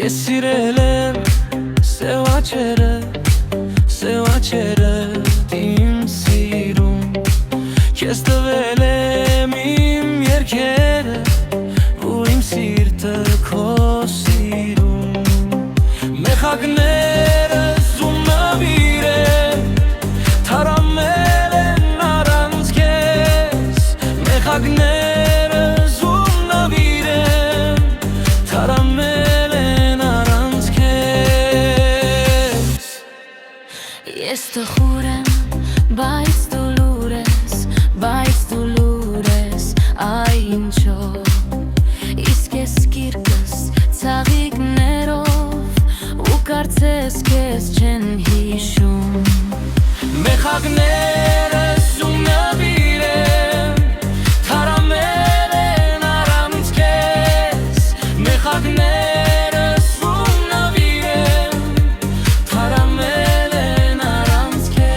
sirel եմ սևաչերը իմ սիրում Քեզ տվել եմ իմ երգերը ու իմ սիրտը քո սիրում Մեխակներս ու նվիրեմ թարամել են առանց քեզ Մեխակներս ու նվիրեմ թարամել են առանց քեզ Ես տխուր եմ, բայց դու լուր ես, այ ինչով Իսկ ես կիրկս ցաղիկներով ու կարծես քեզ չեն հիշում Մեխակներս ու նվիրեմ թարամել են առանց քեզ Մեխակներս ու նվիրեմ թարամել են առանց քեզ